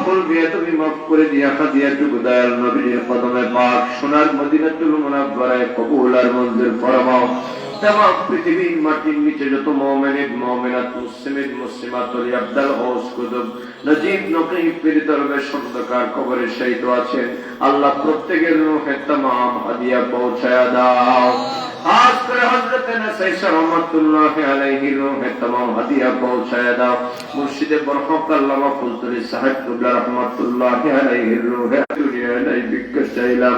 ভুল দিয়ে তুমি মাফ করে দিয়া হাদিয়াটুকু দয়াল নবীর কদমে পাক সোনার মদিনাতুল মুনাওয়ারায় কবুল আর মঞ্জুর ফরমাও। तमाम पृथ्वीर माटिर नीचे जो मोमिन मोमिनात मुस्लिम मुस्लिमात अब्दाल हौस कुतुब नजीब नकीब पीर दरवेश अंधकार कबरे शहीद आছেন আল্লাহ প্রত্যেকের রূহে तमाम হাদিয়া পৌঁছায়া দাও। खास कर हजरत नसीर रहमतुल्लाह अलैहि रूहे तमाम हदिया पहुंचाया दाओ। मुर्शिद बरकत अल्लामा फुलतुरी साहिब कुबला रहमतुल्लाह अलैहि रूहे दुनिया नहीं बिकट चाइला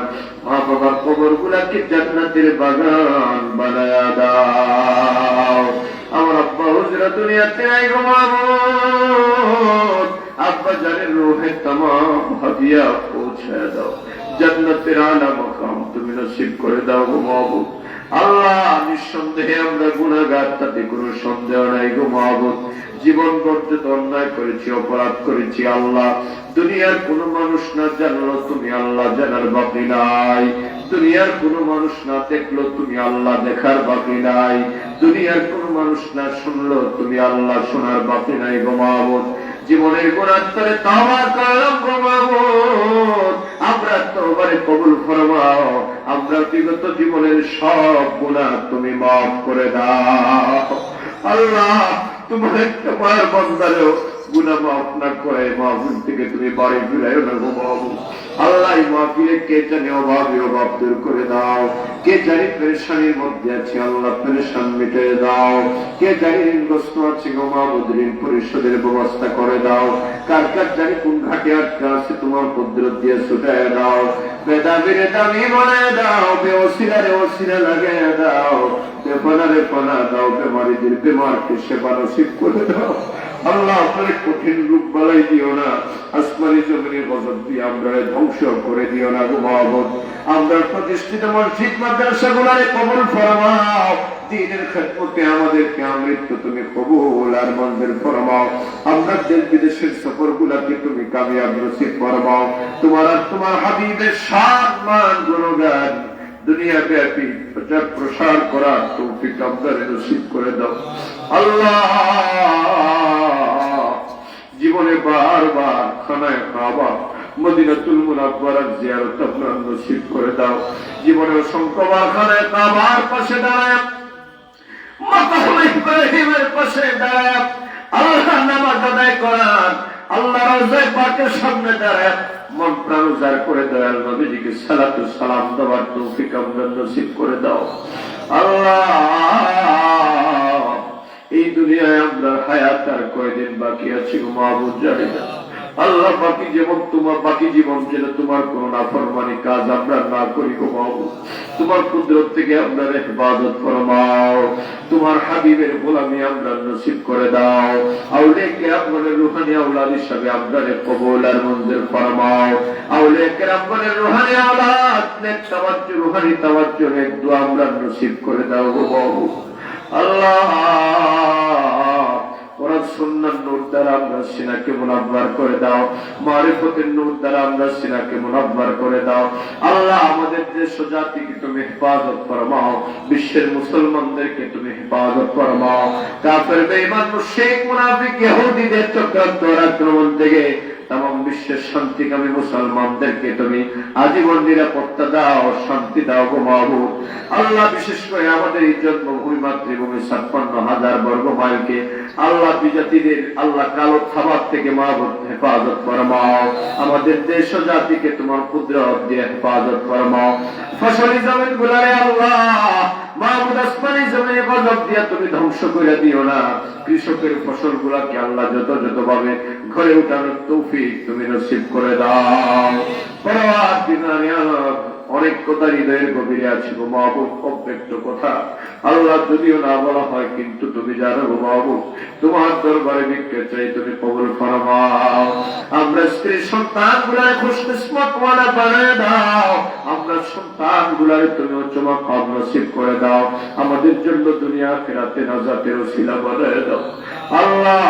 मां बाबा कबरগুলোকে জান্নাতের বাগান বানায়া দাও। আমার আব্বা হুজরা দুনিয়াতে নাই গো মাবুদ, আব্বা জানের রূহে तमाम हदिया पहुंचाया दाओ। জান্নাতের আলা মাকাম তুমি নসিব করে দাও গো মাবুদ। আল্লাহ নিঃসন্দেহে আমরা গুনাহগার, তাতে কোনো সন্দেহ নাই গো মাবুদ। জীবন করতে তো অন্যায় করেছি, অপরাধ করেছি আল্লাহ। দুনিয়ার কোন মানুষ না জানলো তুমি আল্লাহ জানার বাকি নাই। দুনিয়ার কোন মানুষ না দেখলো তুমি আল্লাহ দেখার বাকি নাই। দুনিয়ার কোন মানুষ না শুনলো তুমি আল্লাহ শোনার বাকি নাই গো মাবুদ। জীবনের গুনাহ করে তওবা করলাম গো মাবুদ, আমরা তওবারে কবুল ফরমাও। আমরা বিগত জীবনের সব গুনাহ তুমি মাফ করে দাও আল্লাহ। তোমার বান্দারও গুনাহ মাফ না করে মাহফিল থেকে তুমি বাড়ি ফিরাইও না গো মাবুদ। আল্লাহ এই মাহফিলে কে জানে অভাবে অভাব দূর করে দাও, কে জানি পেরেশানির মধ্যে আছে আল্লাহ পেরেশান মিটিয়ে দাও, কে জানি ঋণগ্রস্ত আছে গো মাবুদ ঋণ পরিশোধের ব্যবস্থা করে দাও, কার কার জানি কোন ঘাটে আটকা আছে তোমার কুদরত দিয়ে ছুটায় দাও, বেদাবিরে দামি বানায় দাও, বেওসিলারে ওসিলা লাগায় দাও, বেফানারে ফানা দাও, বেমারিদের বেমারকে সেবা নসিব করে দাও আল্লাহ। আপনার কঠিন রূপ বালাই দিও না, আসমানি জমিনে গজব দিয়ে আমরা ধ্বংস করে দিও না গো মাবুদ। আমরা প্রতিষ্ঠিত মসজিদ মাদ্রাসাগুলোরে কবুল ফরমাও, দ্বীনের খেদমতে আমাদেরকে আমৃত্যু তুমি কবুল আর মঞ্জুর ফরমাও। আমরা দেশ বিদেশের সফরগুলোকে তুমি কামিয়াব নসিব ফরমাও। তোমার আর তোমার হাবিবের শান মান গুণগান দুনিয়া ব্যাপী প্রচার প্রসার করার তৌফিক আমাদের নসিব করে দাও আল্লাহ। জীবনে বারবার খানায় কাবা মদিনাতুল মুনাওয়ারার জিয়ারত আপনার নসিব করে দাও। জীবনে অসংখ্যবার খানায় কাবার পাশে দাঁড়ায়, মাকাম ইব্রাহিমের পাশে দাঁড়ায় আল্লাহ নামাজ আদায় করার, আল্লাহ রওজায়ে পাকের সামনে দাঁড়ায় মন প্রাণ উজাড় করে দয়াল নবীজিকে সালাতু সালাম দেওয়ার তৌফিক আমাদের নসিব করে দাও আল্লাহ। এই দুনিয়ায় আমরা হায়াত আর কয়দিন বাকি আছে গো মাবুদ জানি না আল্লাহ। বাকি জীবন তোমার, বাকি জীবন যেন তোমার কোন নাফরমানি কাজ আমরা না করি গো মাবুদ। তোমার কুদরত থেকে আমরা ইবাদত ফরমাও, তোমার হাবিবের গোলামি আমরা নসিব করে দাও। আউলিয়া কিরামের রূহানি আওলাদ হিসেবে আমরা কবুল আর মঞ্জুর ফরমাও। আউলিয়া কিরামের রূহানি আওলাদ নেক তাওয়াজ্জু রূহানি তাওয়াজ্জুহের দোয়া আমরা নসিব করে দাও গো মাবুদ আল্লাহ। কোরআন সুন্নাহর নূর দ্বারা আমরা সিনাকে মুনাব্বার করে দাও, মারিফতের নূর দ্বারা আমরা সিনাকে মুনাব্বার করে দাও আল্লাহ। আমাদের দেশ ও জাতিকে তুমি হেফাজত ফরমাও, বিশ্বের মুসলমানদেরকে তুমি হেফাজত ফরমাও। কাফের বেঈমান মুশরিক মুনাফিক ইহুদিদের চক্রান্ত আক্রমণ থেকে तमाम বিশ্বের শান্তিকামী মুসলমানদেরকে তুমি আজীবন নিরাপত্তা দাও, শান্তি দাও গো মাবুদ আল্লাহ। বিশেষ করে আমাদের এই জন্মভূমি মাতৃভূমি ৫৬,০০০ বর্গ মাইলকে আল্লাহ বিজাতিদের আল্লাহ কালো খাবার থেকে মাবুদ হেফাজত ফরমাও। আমাদের দেশ ও জাতিকে তোমার কুদরত দিয়ে হেফাজত ফরমাও। ফসলি জমিন গুলারে আল্লাহ মাবুদ আসমানি জমিনে গজব দিয়া তুমি ধ্বংস করে দিও না। কৃষকের ফসল গুলাকে আল্লাহ যত ভাবে ঘরে উঠানোর তৌফিক তুমি নসিব করে দাও। অনেক কথা হৃদয়ের গভীরে আছে গো মাহবুব, অব্যক্ত কথা আল্লাহ যদিও না বলা হয় কিন্তু তুমি জানো গো মাহবুব। তোমার দরবারে ভিক্ষা চাই, তুমি কবুল ফরমাও। আমরা স্ত্রী সন্তান গুলার খুশকিসমত ওয়ালা বানায় দাও। আমরা সন্তান গুলার তুমি উচ্চ মাকাম নসিব করে দাও। আমাদের জন্য দুনিয়া আখিরাতে নাজাতের ওসিলা বানায় দাও আল্লাহ।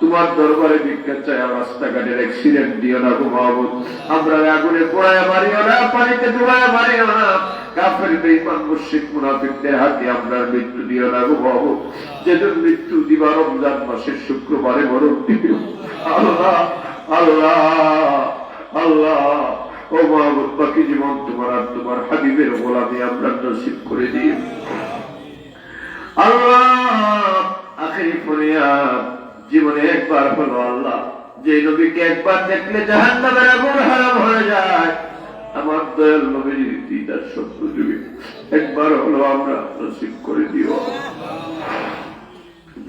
তোমার দরবারে ভিক্ষা চাই, রাস্তাঘাটের অ্যাক্সিডেন্ট দিও না গো মাহবুব। আমরা আগুনে পোড়ায় মারিও না, পানিতে ডুবায় মারিও না, কাফের বেঈমান মুশরিক মুনাফিকদের হাতে আমরা মৃত্যু দিও না গো মাহবুব। যেদিন মৃত্যু দিবা রমজান মাসের শুক্রবারে মরণ দিও আল্লাহ আল্লাহ ও মাহবুব বাকি জীবন তোমার আর তোমার হাবিবের গোলামি আমরা নসিব করে দিও আল্লাহ। আখেরি ফরিয়াদ জীবনে একবার হলো আল্লাহ, যে নবীকে একবার দেখলে জাহান্নামের আগুন হারাম হয়ে যায়, আমার দয়াল নবীর দিদার স্বপ্ন যুগে একবার হলো আমরা নসিব করে দিও।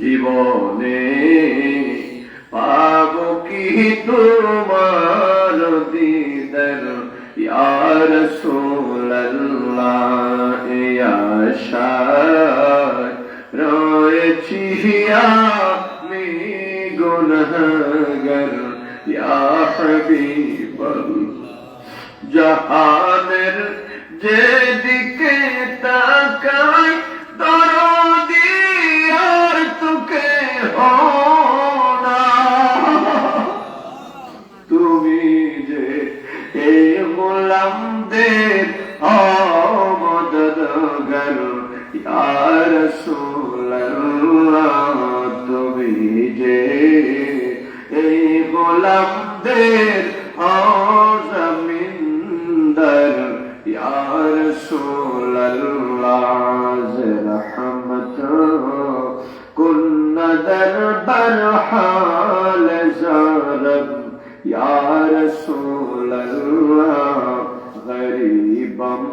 জীবনে পাবো কি তোমার দিদার ইয়া রাসূলুল্লাহ, ইয়া আশায় রয়েছি আমি গুনাহগার ইয়া হাবিবাল্লাহ। জাহানের যেদিকে তাকাই দরদি আর তোকে না, তুমি যে এই গোলামদের মদদগার ইয়া রাসূলুল্লাহ, তুমি যে এই গোলামদের জমিনদার ইয়া রাসূলুল্লাহ, রহমত কুন দরবার হাল জারব ইয়া রাসূলুল্লাহ, গরিবম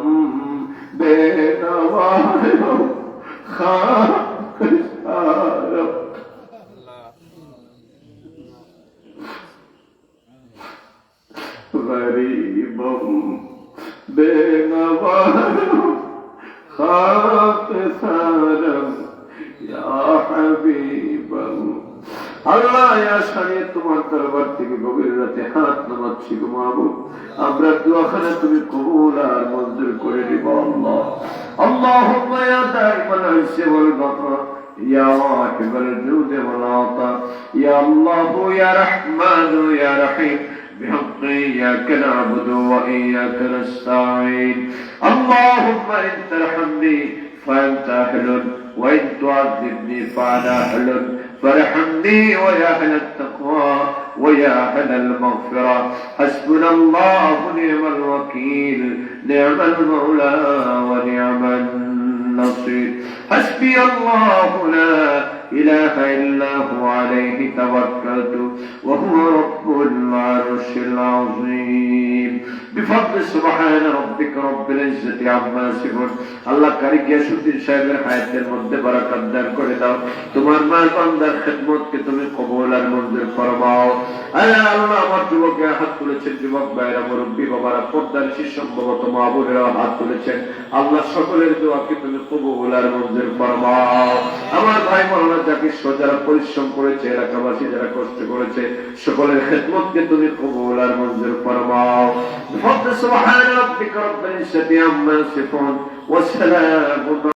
বেনওয়ায়ো খারব। गरीबम बेनवायो खाक सारम या हबीबल्लाह। আল্লাহ ইয়া শানি তোমার দরবার থেকে গভীর রাতে হাত নামাচ্ছি গো মাহবুব, আমরা দোয়াখানা তুমি কবুল আর মঞ্জুর করে নিও আল্লাহ। আল্লাহুম্মা ইয়া দাইমান আল-ইসি ওয়াল গফর ইয়া ওয়াহিবাল জুদি ওয়াল আতা ইয়া আল্লাহ ইয়া রহমান ইয়া রহিম بحق إياك نعبد وإياك نستعين. اللهم إن ترحمني فأنت أهل، وإن تعذبني فأنا أهل، فارحمني ويا أهل التقوى ويا أهل المغفرة. حسبنا الله ونعم الوكيل، نعم المولى ونعم النصير. حسبي الله لا إله إلا هو عليه توكلت وهو رب العرش العظيم. بفضل سبحان ربك رب العزة عما يصفون. আল্লাহ কারি গিয়াসউদ্দিন সাহেবের হায়াতের মধ্যে বরকত দান করে দাও, তোমার মার বান্দার খিদমতকে তুমি কবুল আর মঞ্জুর ফরমাও। আল্লাহ আমার যুবকের হাত তুলেছেন, যুবক ভাইরা মুরব্বী বাবারা পর্দার সম্ভবত মা বোনেরা হাত তুলেছেন, আল্লাহ সকলের দোয়াকে তুমি কবুল আর মঞ্জুর ফরমাও। আমার ভাই মাওলানা জাকির সহ যারা পরিশ্রম করেছে, এলাকাবাসী যারা কষ্ট করেছে, সকলের খিদমতকে তুমি কবুল আর মঞ্জুর ফরমাও। বিফضل سبحان ربك رب العزة عما يصفون وسلام